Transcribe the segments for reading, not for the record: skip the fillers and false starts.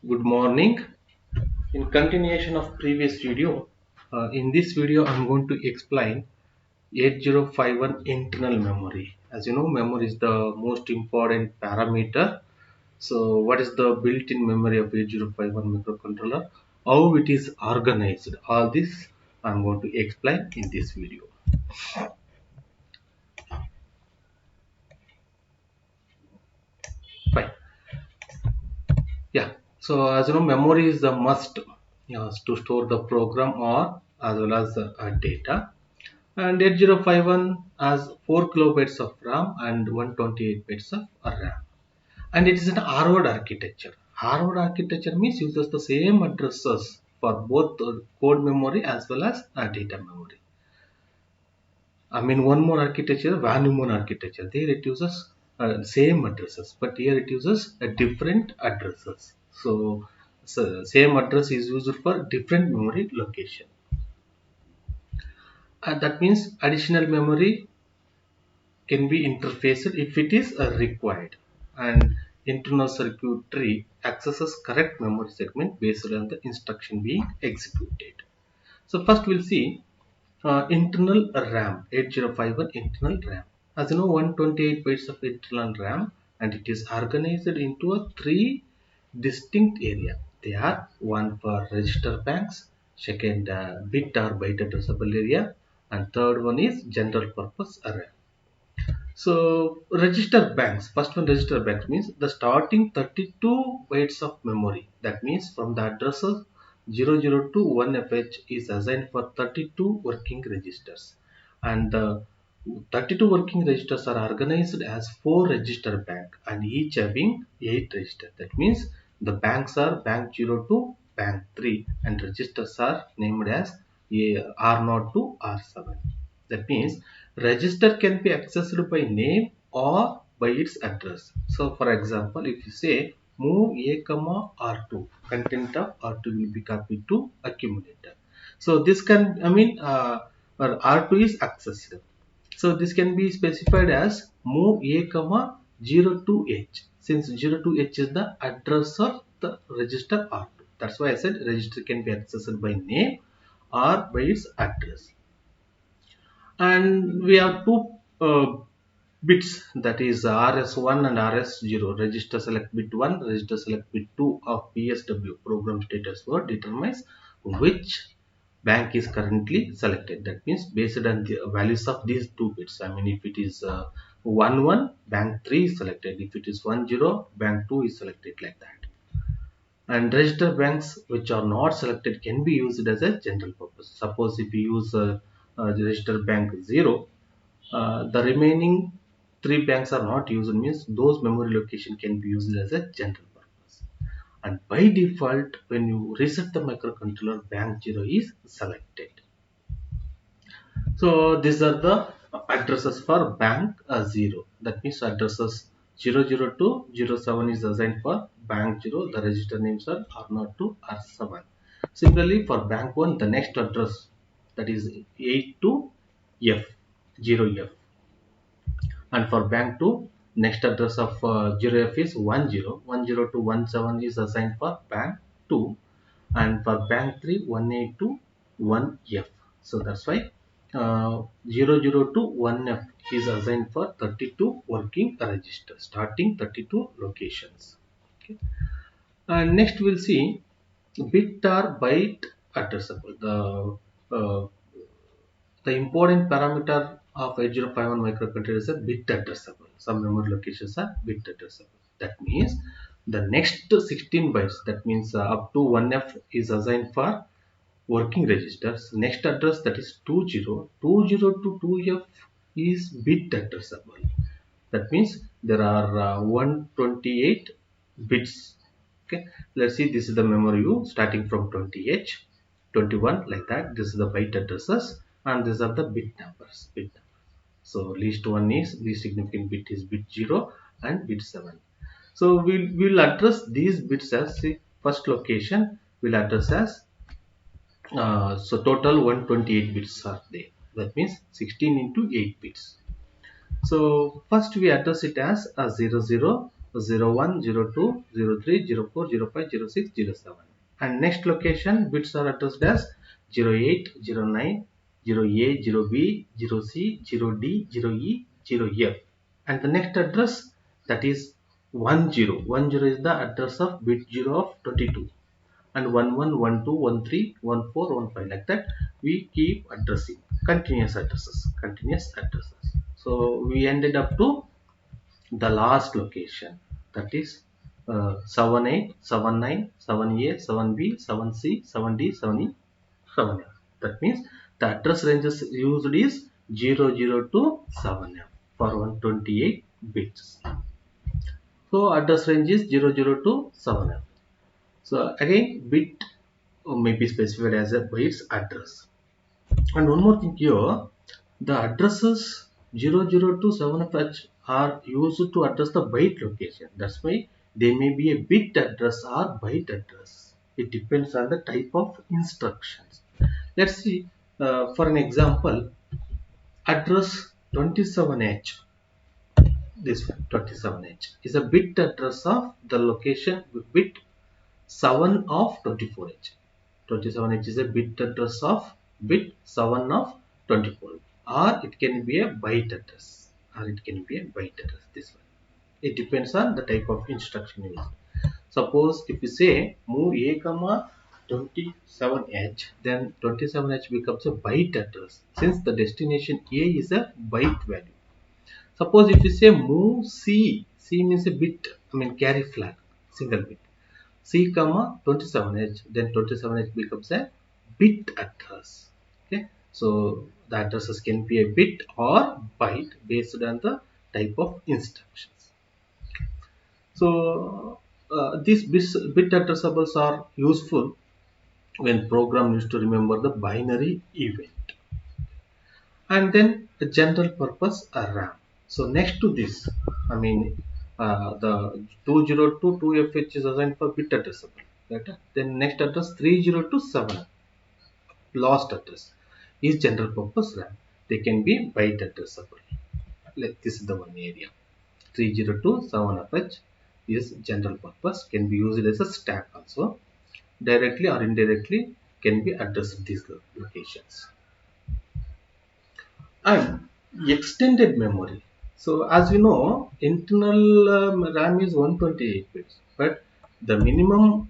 Good morning. In continuation of previous video, in this video I'm going to explain 8051 internal memory. As you know, memory is the most important parameter. So what is the built-in memory of 8051 microcontroller? How it is organized? All this I'm going to explain in this video. Fine. Yeah. So as you know, memory is the must to store the program or as well as data. And 8051 has 4 kilobytes of RAM and 128 bits of RAM. And it is an Harvard architecture. Harvard architecture means uses the same addresses for both code memory as well as data memory. I mean, one more architecture, Van Neumann architecture. There it uses same addresses, but here it uses different addresses. So same address is used for different memory location. That means additional memory can be interfaced if it is required, and internal circuitry accesses correct memory segment based on the instruction being executed. So first we'll see internal RAM, 8051 internal RAM. As you know, 128 bytes of internal RAM, and it is organized into a three distinct area. They are one for register banks, second bit or byte addressable area, and third one is general purpose RAM. So register banks, first one register banks means the starting 32 bytes of memory. That means from the addresses 00 to 1FH is assigned for 32 working registers. And the 32 working registers are organized as 4 register bank and each having 8 registers. That means the banks are bank 0 to bank 3 and registers are named as R0 to R7. That means register can be accessed by name or by its address. So for example, if you say move A comma R2, content of R2 will be copied to accumulator. So this can, R2 is accessed. So this can be specified as move A comma 0 to H, since 0 to H is the address of the register R2. That's why I said register can be accessed by name or by its address. And we have two bits, that is RS1 and RS0. Register select bit 1, register select bit 2 of PSW, program status word, determines which bank is currently selected. That means based on the values of these two bits. I mean, if it is 1 1, bank 3 is selected. If it is 1 0, bank 2 is selected, like that. And register banks which are not selected can be used as a general purpose. Suppose if you use register bank 0, the remaining 3 banks are not used, means those memory location can be used as a general purpose. And by default, when you reset the microcontroller, bank 0 is selected. So these are the addresses for bank 0. That means addresses 00 to 07 is assigned for bank 0. The register names are R0 to R7. Similarly, for bank 1, the next address, that is 8 to F, 0F. And for bank 2, next address of 0F is 10. 10 to 17 is assigned for bank 2. And for bank 3, 18 to 1F. So that's why 00 to 1F is assigned for 32 working registers, starting 32 locations. Okay. And next we'll see bit or byte addressable. The important parameter of 8051 microcontroller is a bit addressable. Some memory locations are bit addressable. That means the next 16 bytes, that means up to 1F is assigned for working registers. Next address, that is 20 to 2F is bit addressable. That means there are 128 bits. Okay, let's see, this is the memory view starting from 20H, 21, like that. This is the byte addresses and these are the bit numbers. So least one is, least significant bit is bit 0 and bit 7. So we'll address these bits as the first location will address as so total 128 bits are there. That means 16 into 8 bits. So first we address it as a 00 01, 02, 03, 04, 05, 06, 07. And next location bits are addressed as 08, 09, 0A, 0B, 0C, 0D, 0E, 0F. And the next address, that is 10. 10 is the address of bit 0 of 22. And 11, 12, 13, 14, 15, like that we keep addressing continuous addresses. So we ended up to the last location, that is 78, 79, 7A, 7B, 7C, 7D, 7E, 7F. That means the address ranges used is 00 to 7F for 128 bits. So address range is 00 to 7F. So again, bit may be specified as a bytes address. And one more thing here, the addresses 00 to 7F are used to address the byte location. That's why they may be a bit address or byte address. It depends on the type of instructions. Let's see, for an example, address 27H. This one, 27H is a bit address of the location bit 7 of 24H. 27H is a bit address of bit 7 of 24, or it can be a byte address, this one. It depends on the type of instruction used. Suppose if you say move a comma 27H, then 27H becomes a byte address since the destination A is a byte value. Suppose if you say move C means a bit, carry flag, single bit. C comma 27H, then 27H becomes a bit address. Okay, so the addresses can be a bit or byte based on the type of instructions. So these bit addressables are useful when program needs to remember the binary event. And then a general purpose RAM. So next to this, the 202 2FH is assigned for bit addressable. Right? Then next address 3027 lost address is general purpose RAM. They can be byte addressable. Like this is the one area. 3027FH is general purpose, can be used as a stack also. Directly or indirectly can be addressed these locations. And extended memory. So as we know, internal RAM is 128 bits, but the minimum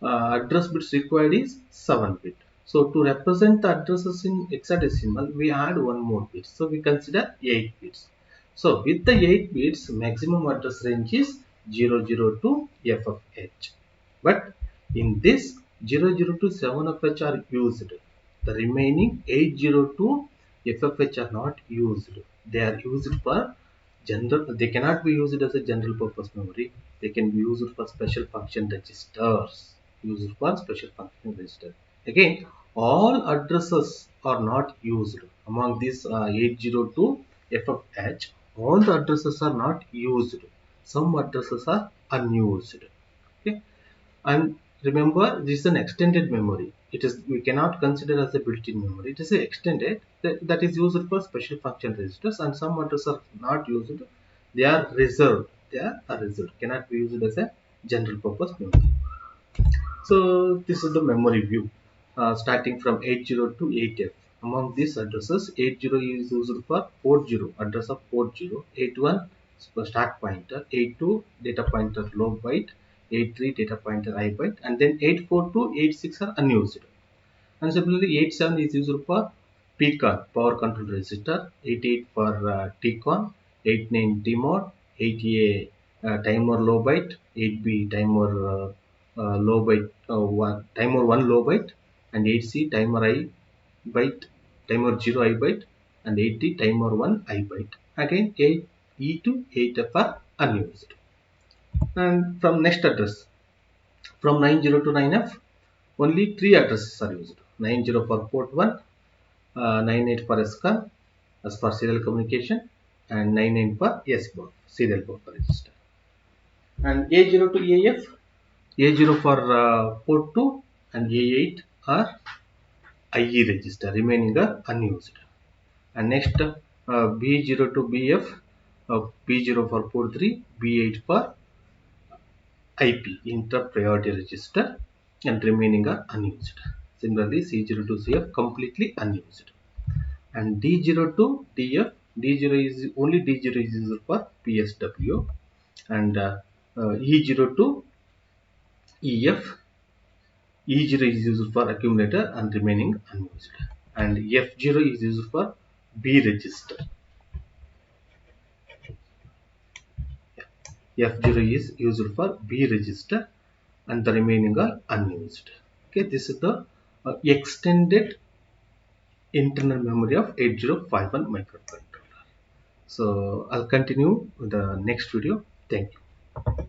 address bits required is 7 bit. So to represent the addresses in hexadecimal, we add one more bit. So we consider 8 bits. So with the 8 bits, maximum address range is 00 to FFH. But in this 00 to 7FH are used. The remaining 802 FFH are not used. They are used for general. They cannot be used as a general purpose memory. They can be used for special function registers. Used for special function register. Again, all addresses are not used. Among these 802 FFH, all the addresses are not used. Some addresses are unused. Okay. And remember, this is an extended memory. It is, we cannot consider as a built-in memory. It is a extended that is used for special function registers, and some addresses are not used. They are reserved. Cannot be used as a general purpose memory. So this is the memory view, starting from 80 to 8F. Among these addresses, 80 is used for port 0, address of port 0, 81 stack pointer, 82 data pointer low byte, 83 data pointer I byte, and then 84 to 86 are unused. And similarly, 87 is used for PCON, power control register, 88 for TCON, 89 TMOD, 88 timer low byte, 8B timer low byte, timer 1 low byte, and 8C timer I byte, timer 0 I byte, and 8D timer 1 I byte. Again, 8E to 8F are unused. And from next address, from 90 to 9F, only 3 addresses are used. 90 for port 1, 98 for SCON as for serial communication, and 99 for SBUF, serial buffer register. And A0 to AF, A0 for port 2 and A8 are IE register, remaining are unused. And next, B0 to BF, B0 for port 3, B8 for IP, interrupt priority register, and remaining are unused. Similarly, C0 to CF completely unused. And D0 to DF, D0 is only D0 is used for PSW, and E0 to EF, E0 is used for accumulator and remaining unused. And F0 is used for B register. F0 is used for B register and the remaining are unused. Okay, this is the extended internal memory of 8051 microcontroller. So I'll continue with the next video. Thank you.